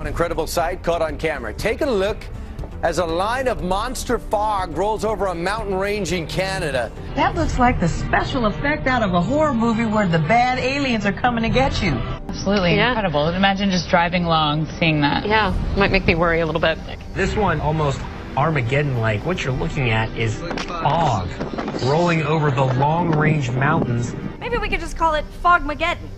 An incredible sight caught on camera. Take a look as a line of monster fog rolls over a mountain range in Canada. That looks like the special effect out of a horror movie where the bad aliens are coming to get you. Absolutely incredible. Imagine just driving along, seeing that. Yeah, might make me worry a little bit. This one almost Armageddon-like. What you're looking at is fog rolling over the long-range mountains. Maybe we could just call it Fogmageddon.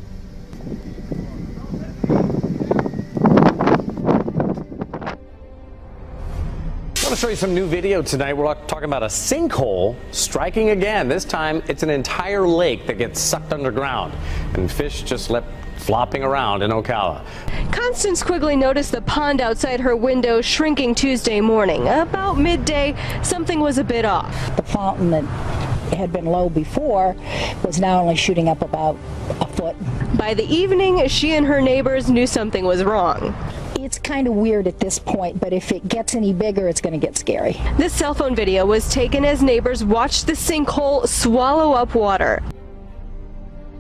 I want to show you some new video tonight. We're talking about a sinkhole striking again. This time, it's an entire lake that gets sucked underground, and fish just left flopping around in Ocala. Constance Quigley noticed the pond outside her window shrinking Tuesday morning. About midday, something was a bit off. The fountain that had been low before was now only shooting up about a foot. By the evening, she and her neighbors knew something was wrong. It's kind of weird at this point, but if it gets any bigger, it's going to get scary. This cell phone video was taken as neighbors watched the sinkhole swallow up water.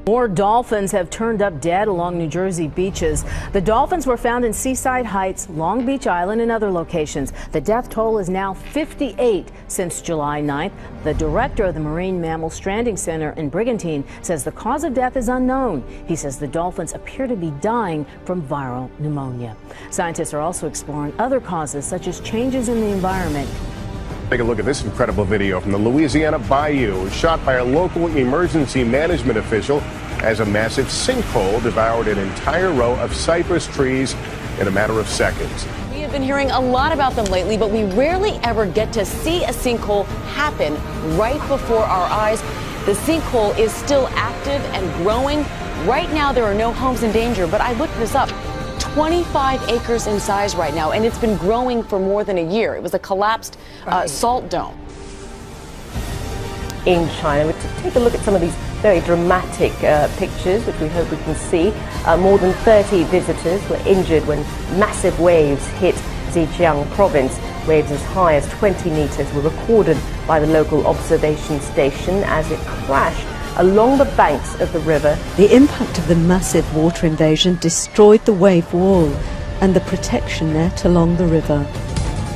More dolphins have turned up dead along New Jersey beaches. The dolphins were found in Seaside Heights, Long Beach Island, and other locations. The death toll is now 58 since July 9th. The director of the Marine Mammal Stranding Center in Brigantine says the cause of death is unknown. He says the dolphins appear to be dying from viral pneumonia. Scientists are also exploring other causes, such as changes in the environment. Take a look at this incredible video from the Louisiana Bayou, shot by a local emergency management official as a massive sinkhole devoured an entire row of cypress trees in a matter of seconds. We have been hearing a lot about them lately, but we rarely ever get to see a sinkhole happen right before our eyes. The sinkhole is still active and growing. Right now, there are no homes in danger, but I looked this up. 25 acres in size right now, and it's been growing for more than a year. It was a collapsed salt dome. In China, to take a look at some of these very dramatic pictures, which we hope we can see. More than 30 visitors were injured when massive waves hit Zhejiang province. Waves as high as 20 meters were recorded by the local observation station as it crashed along the banks of the river. The impact of the massive water invasion destroyed the wave wall and the protection net along the river.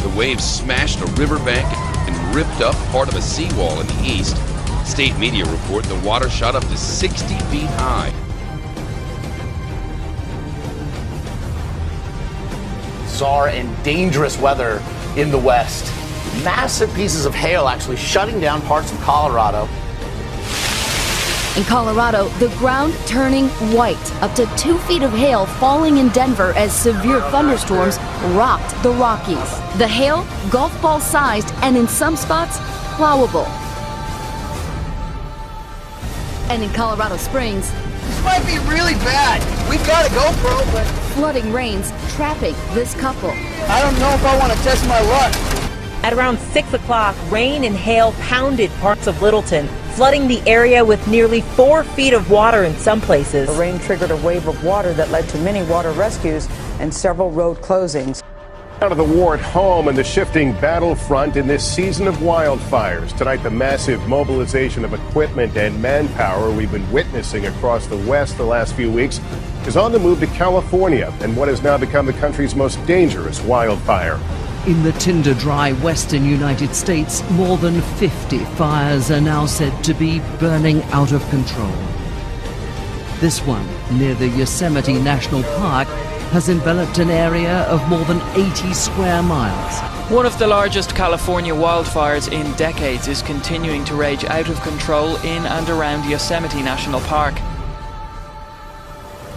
The waves smashed a riverbank and ripped up part of a seawall in the east. State media report the water shot up to 60 feet high. Bizarre and dangerous weather in the west. Massive pieces of hail actually shutting down parts of Colorado. In Colorado, the ground turning white. Up to 2 feet of hail falling in Denver as severe thunderstorms rocked the Rockies. The hail, golf ball sized, and in some spots, plowable. And in Colorado Springs, this might be really bad. We've got a GoPro, but flooding rains trapping this couple. I don't know if I want to test my luck. At around 6 o'clock, rain and hail pounded parts of Littleton, flooding the area with nearly 4 feet of water in some places. The rain triggered a wave of water that led to many water rescues and several road closings. Out of the war at home and the shifting battlefront in this season of wildfires. Tonight, the massive mobilization of equipment and manpower we've been witnessing across the West the last few weeks is on the move to California and what has now become the country's most dangerous wildfire. In the tinder-dry western United States, more than 50 fires are now said to be burning out of control. This one, near the Yosemite National Park, has enveloped an area of more than 80 square miles. One of the largest California wildfires in decades is continuing to rage out of control in and around Yosemite National Park.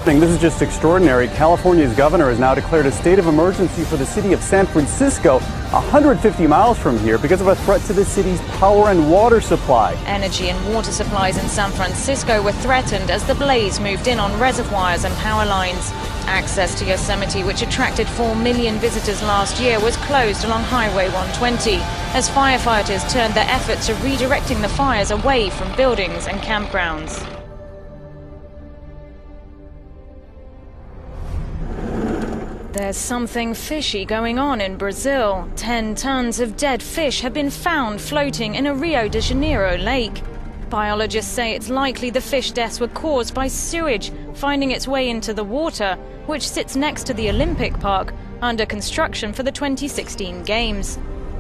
This is just extraordinary. California's governor has now declared a state of emergency for the city of San Francisco, 150 miles from here, because of a threat to the city's power and water supply. Energy and water supplies in San Francisco were threatened as the blaze moved in on reservoirs and power lines. Access to Yosemite, which attracted 4 million visitors last year, was closed along Highway 120 as firefighters turned their efforts to redirecting the fires away from buildings and campgrounds. There's something fishy going on in Brazil. 10 tons of dead fish have been found floating in a Rio de Janeiro lake. Biologists say it's likely the fish deaths were caused by sewage finding its way into the water, which sits next to the Olympic Park, under construction for the 2016 Games.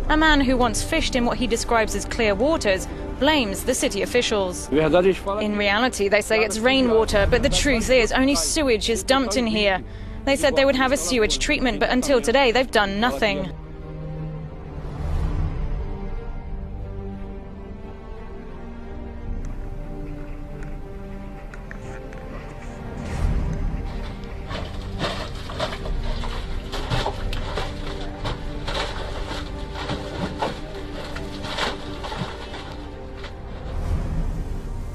A man who once fished in what he describes as clear waters blames the city officials. In reality, they say it's rainwater, but the truth is only sewage is dumped in here. They said they would have a sewage treatment, but until today they've done nothing.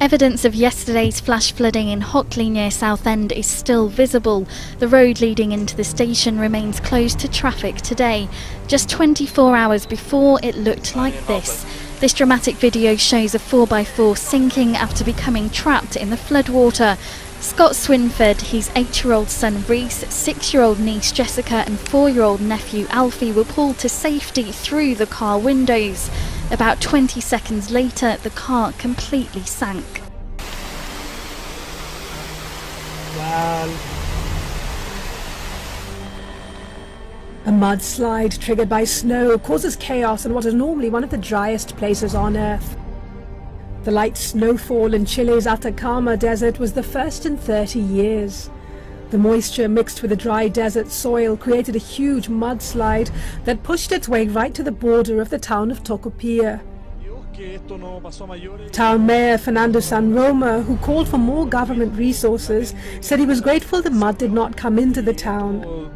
Evidence of yesterday's flash flooding in Hockley near Southend is still visible. The road leading into the station remains closed to traffic today. Just 24 hours before, it looked like this. This dramatic video shows a 4x4 sinking after becoming trapped in the floodwater. Scott Swinford, his 8-year-old son Reese, 6-year-old niece Jessica and 4-year-old nephew Alfie were pulled to safety through the car windows. About 20 seconds later, the car completely sank. A mudslide triggered by snow causes chaos in what is normally one of the driest places on Earth. The light snowfall in Chile's Atacama Desert was the first in 30 years. The moisture mixed with the dry desert soil created a huge mudslide that pushed its way right to the border of the town of Tocopilla. Town Mayor Fernando San Roma, who called for more government resources, said he was grateful the mud did not come into the town.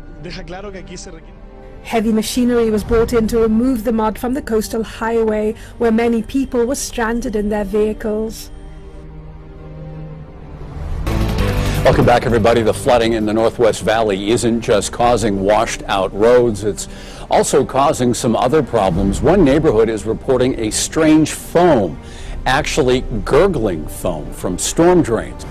Heavy machinery was brought in to remove the mud from the coastal highway, where many people were stranded in their vehicles. Welcome back, everybody. The flooding in the Northwest Valley isn't just causing washed out roads, it's also causing some other problems. One neighborhood is reporting a strange foam, actually gurgling foam from storm drains.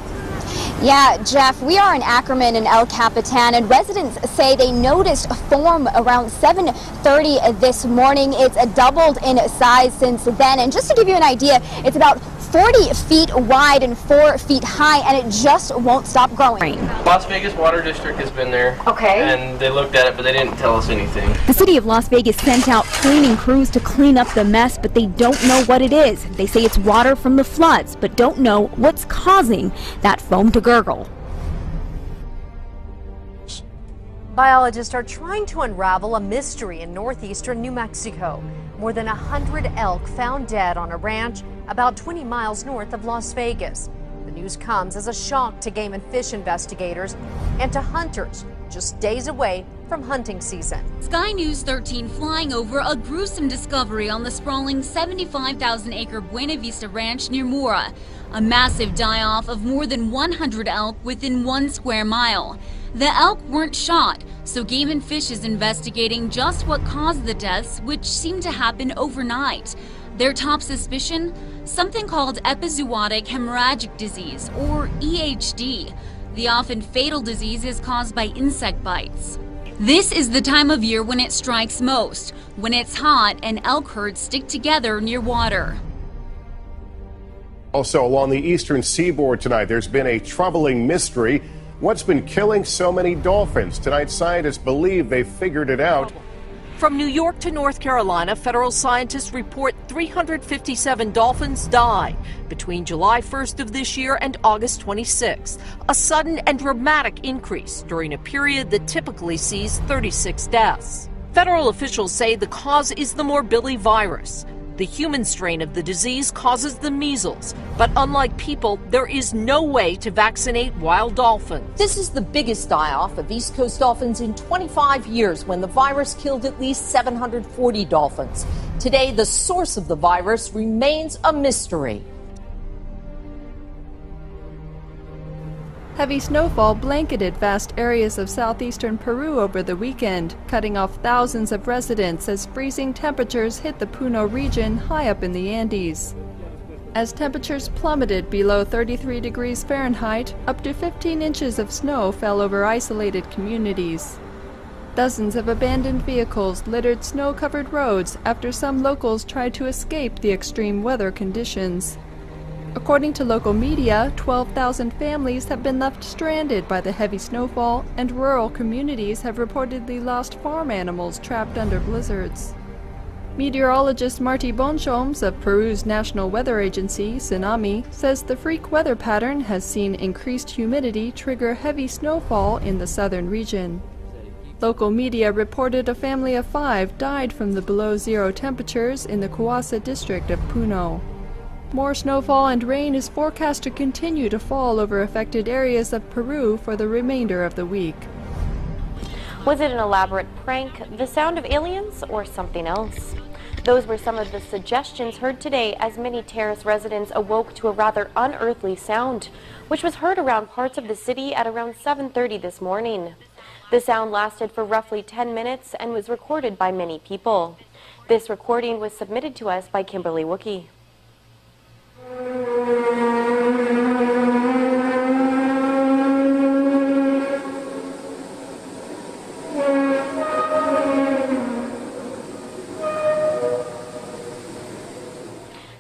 Yeah, Jeff, we are in Ackerman and El Capitan, and residents say they noticed a form around 7:30 this morning. It's doubled in size since then, and just to give you an idea, it's about 40 feet wide and 4 feet high, and it just won't stop growing. Las Vegas Water District has been there. Okay. And they looked at it, but they didn't tell us anything. The city of Las Vegas sent out cleaning crews to clean up the mess, but they don't know what it is. They say it's water from the floods, but don't know what's causing that foam to gurgle. Biologists are trying to unravel a mystery in northeastern New Mexico. More than 100 elk found dead on a ranch about 20 miles north of Las Vegas. The news comes as a shock to game and fish investigators and to hunters just days away from hunting season. Sky News 13 flying over a gruesome discovery on the sprawling 75,000-acre Buena Vista Ranch near Mora. A massive die-off of more than 100 elk within 1 square mile. The elk weren't shot, so Game and Fish is investigating just what caused the deaths, which seemed to happen overnight. Their top suspicion? Something called epizootic hemorrhagic disease, or EHD. The often fatal disease is caused by insect bites. This is the time of year when it strikes most, when it's hot and elk herds stick together near water. Also, along the eastern seaboard tonight, there's been a troubling mystery. What's been killing so many dolphins? Tonight, scientists believe they've figured it out. From New York to North Carolina, federal scientists report 357 dolphins died between July 1st of this year and August 26th, a sudden and dramatic increase during a period that typically sees 36 deaths. Federal officials say the cause is the morbillivirus. The human strain of the disease causes the measles, but unlike people, there is no way to vaccinate wild dolphins. This is the biggest die-off of East Coast dolphins in 25 years, when the virus killed at least 740 dolphins. Today, the source of the virus remains a mystery. Heavy snowfall blanketed vast areas of southeastern Peru over the weekend, cutting off thousands of residents as freezing temperatures hit the Puno region high up in the Andes. As temperatures plummeted below 33 degrees Fahrenheit, up to 15 inches of snow fell over isolated communities. Dozens of abandoned vehicles littered snow-covered roads after some locals tried to escape the extreme weather conditions. According to local media, 12,000 families have been left stranded by the heavy snowfall, and rural communities have reportedly lost farm animals trapped under blizzards. Meteorologist Marty Bonchoms of Peru's national weather agency, Tsunami, says the freak weather pattern has seen increased humidity trigger heavy snowfall in the southern region. Local media reported a family of 5 died from the below-zero temperatures in the Cauca district of Puno. More snowfall and rain is forecast to continue to fall over affected areas of Peru for the remainder of the week. Was it an elaborate prank, the sound of aliens, or something else? Those were some of the suggestions heard today as many terrace residents awoke to a rather unearthly sound, which was heard around parts of the city at around 7:30 this morning. The sound lasted for roughly 10 minutes and was recorded by many people. This recording was submitted to us by Kimberly Wookie.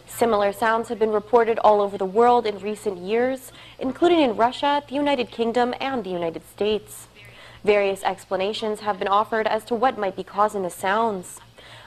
Similar sounds have been reported all over the world in recent years, including in Russia, the United Kingdom, and the United States. Various explanations have been offered as to what might be causing the sounds.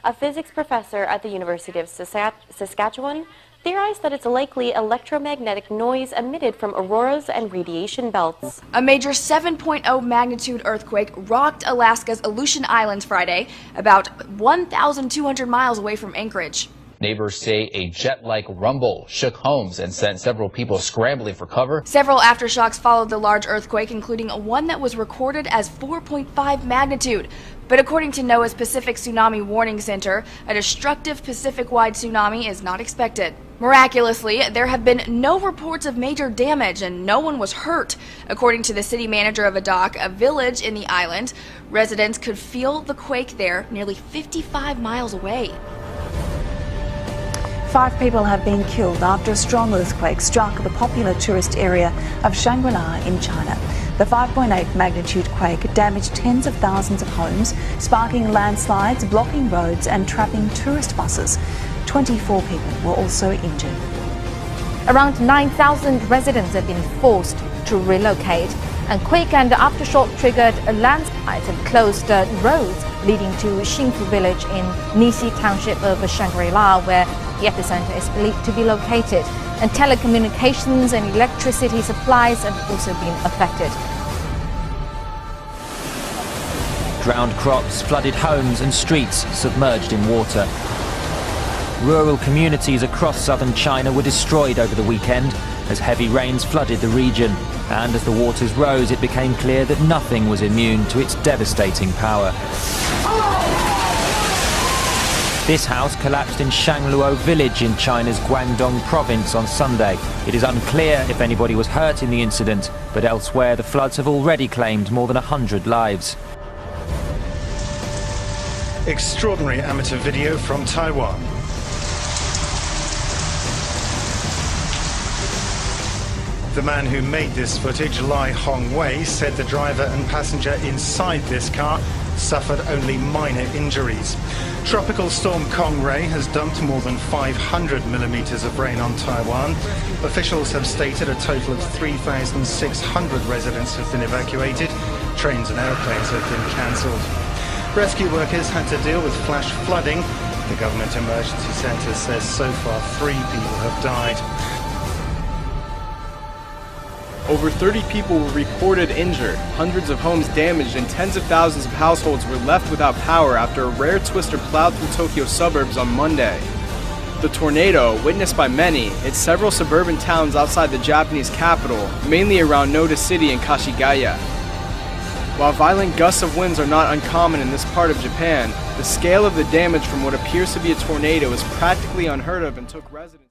A physics professor at the University of Saskatchewan theorized that it's likely electromagnetic noise emitted from auroras and radiation belts. A major 7.0 magnitude earthquake rocked Alaska's Aleutian Islands Friday, about 1,200 miles away from Anchorage. Neighbors say a jet-like rumble shook homes and sent several people scrambling for cover. Several aftershocks followed the large earthquake, including one that was recorded as 4.5 magnitude. But according to NOAA's Pacific Tsunami Warning Center, a destructive Pacific-wide tsunami is not expected. Miraculously, there have been no reports of major damage and no one was hurt. According to the city manager of Adak, a village in the island, residents could feel the quake there nearly 55 miles away. 5 people have been killed after a strong earthquake struck the popular tourist area of Shangri-La in China. The 5.8 magnitude quake damaged tens of thousands of homes, sparking landslides, blocking roads and trapping tourist buses. 24 people were also injured. Around 9,000 residents have been forced to relocate, and quake and aftershock triggered a landslide and closed roads leading to Xingfu village in Nisi township of Shangri-La, where the epicenter is believed to be located. And telecommunications and electricity supplies have also been affected. Drowned crops, flooded homes and streets submerged in water. Rural communities across southern China were destroyed over the weekend as heavy rains flooded the region. And as the waters rose, it became clear that nothing was immune to its devastating power. This house collapsed in Shangluo village in China's Guangdong province on Sunday. It is unclear if anybody was hurt in the incident, but elsewhere the floods have already claimed more than 100 lives. Extraordinary amateur video from Taiwan. The man who made this footage, Lai Hongwei, said the driver and passenger inside this car suffered only minor injuries. Tropical storm Kongray has dumped more than 500 millimeters of rain on Taiwan. Officials have stated a total of 3,600 residents have been evacuated. Trains and airplanes have been cancelled. Rescue workers had to deal with flash flooding. The government emergency centre says so far 3 people have died. Over 30 people were reported injured, hundreds of homes damaged, and tens of thousands of households were left without power after a rare twister plowed through Tokyo suburbs on Monday. The tornado, witnessed by many, hit several suburban towns outside the Japanese capital, mainly around Noda City and Kashigaya. While violent gusts of winds are not uncommon in this part of Japan, the scale of the damage from what appears to be a tornado is practically unheard of and took residents